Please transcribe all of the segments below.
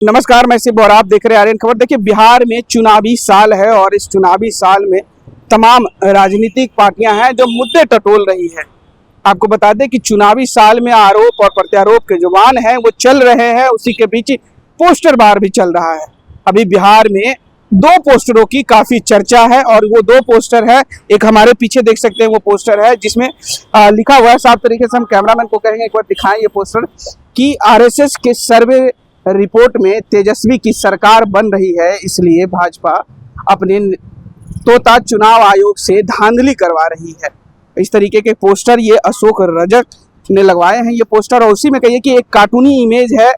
नमस्कार, मैं शिव और आप देख रहे हैं आर्यन खबर। देखिए, बिहार में चुनावी साल है और इस चुनावी साल में तमाम राजनीतिक पार्टियां हैं जो मुद्दे टटोल रही है। आपको बता दें कि चुनावी साल में आरोप और प्रत्यारोप के जो वाहन हैं वो चल रहे हैं, उसी के बीच पोस्टर बार भी चल रहा है। अभी बिहार में दो पोस्टरों की काफी चर्चा है और वो दो पोस्टर है, एक हमारे पीछे देख सकते हैं वो पोस्टर है जिसमें लिखा हुआ है, साफ तरीके से हम कैमरामैन को कहेंगे एक बार दिखाएं ये पोस्टर, कि आरएसएस के सर्वे रिपोर्ट में तेजस्वी की सरकार बन रही है, इसलिए भाजपा अपने तोता चुनाव आयोग से धांधली करवा रही है। इस तरीके के पोस्टर ये अशोक रजक ने लगवाए हैं ये पोस्टर, और उसी में कहिए कि एक कार्टूनी इमेज है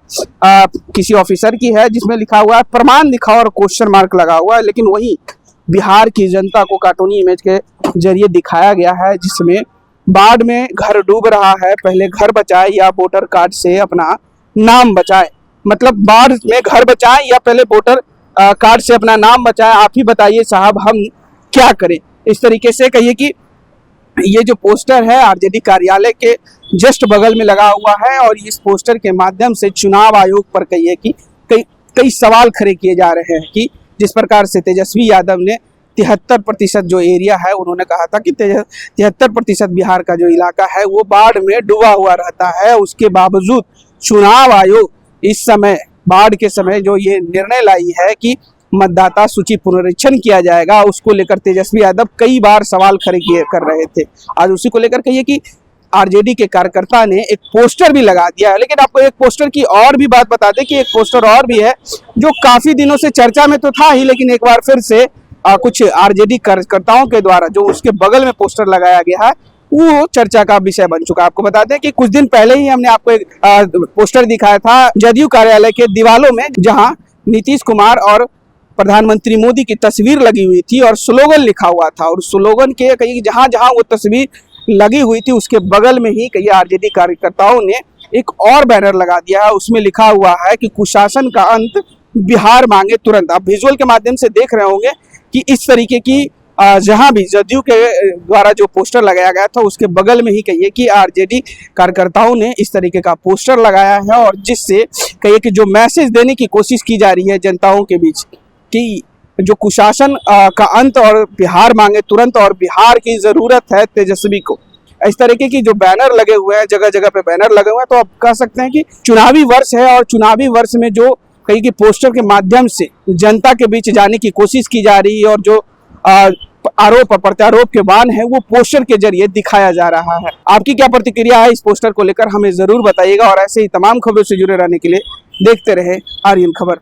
किसी ऑफिसर की है जिसमें लिखा हुआ है प्रमाण दिखाओ और क्वेश्चन मार्क लगा हुआ है। लेकिन वही बिहार की जनता को कार्टूनी इमेज के जरिए दिखाया गया है जिसमें बाढ़ में घर डूब रहा है, पहले घर बचाए या वोटर कार्ड से अपना नाम बचाए। मतलब बाढ़ में घर बचाएं या पहले वोटर कार्ड से अपना नाम बचाएं, आप ही बताइए साहब हम क्या करें। इस तरीके से कहिए कि ये जो पोस्टर है आरजेडी कार्यालय के जस्ट बगल में लगा हुआ है और इस पोस्टर के माध्यम से चुनाव आयोग पर कहिए कि कई सवाल खड़े किए जा रहे हैं कि जिस प्रकार से तेजस्वी यादव ने 73% जो एरिया है, उन्होंने कहा था कि 73% बिहार का जो इलाका है वो बाढ़ में डूबा हुआ रहता है, उसके बावजूद चुनाव आयोग इस समय बाढ़ के समय जो ये निर्णय लाई है कि मतदाता सूची पुनरीक्षण किया जाएगा, उसको लेकर तेजस्वी यादव कई बार सवाल खड़े कर रहे थे। आज उसी को लेकर कहिए कि आरजेडी के कार्यकर्ता ने एक पोस्टर भी लगा दिया है। लेकिन आपको एक पोस्टर की और भी बात बता दें कि एक पोस्टर और भी है जो काफी दिनों से चर्चा में तो था ही, लेकिन एक बार फिर से कुछ आरजेडी कार्यकर्ताओं के द्वारा जो उसके बगल में पोस्टर लगाया गया है वो चर्चा का विषय बन चुका है। आपको बता दें कि कुछ दिन पहले ही हमने आपको एक पोस्टर दिखाया था जदयू कार्यालय के दीवालों में, जहां नीतीश कुमार और प्रधानमंत्री मोदी की तस्वीर लगी हुई थी और स्लोगन लिखा हुआ था, और स्लोगन के कहीं जहां जहां वो तस्वीर लगी हुई थी उसके बगल में ही कई आरजेडी कार्यकर्ताओं ने एक और बैनर लगा दिया है, उसमें लिखा हुआ है कि कुशासन का अंत, बिहार मांगे तुरंत। आप विजुअल के माध्यम से देख रहे होंगे कि इस तरीके की जहां भी जदयू के द्वारा जो पोस्टर लगाया गया था उसके बगल में ही कहिए कि आरजेडी कार्यकर्ताओं ने इस तरीके का पोस्टर लगाया है, और जिससे कहिए कि जो मैसेज देने की कोशिश की जा रही है जनताओं के बीच कि जो कुशासन का अंत और बिहार मांगे तुरंत और बिहार की जरूरत है तेजस्वी को। इस तरीके की जो बैनर लगे हुए हैं, जगह जगह पे बैनर लगे हुए हैं, तो आप कह सकते हैं कि चुनावी वर्ष है और चुनावी वर्ष में जो कहीं की पोस्टर के माध्यम से जनता के बीच जाने की कोशिश की जा रही है और जो आरोप और प्रत्यारोप के बाण है वो पोस्टर के जरिए दिखाया जा रहा है। आपकी क्या प्रतिक्रिया है इस पोस्टर को लेकर, हमें जरूर बताइएगा, और ऐसे ही तमाम खबरों से जुड़े रहने के लिए देखते रहे आर्यन खबर।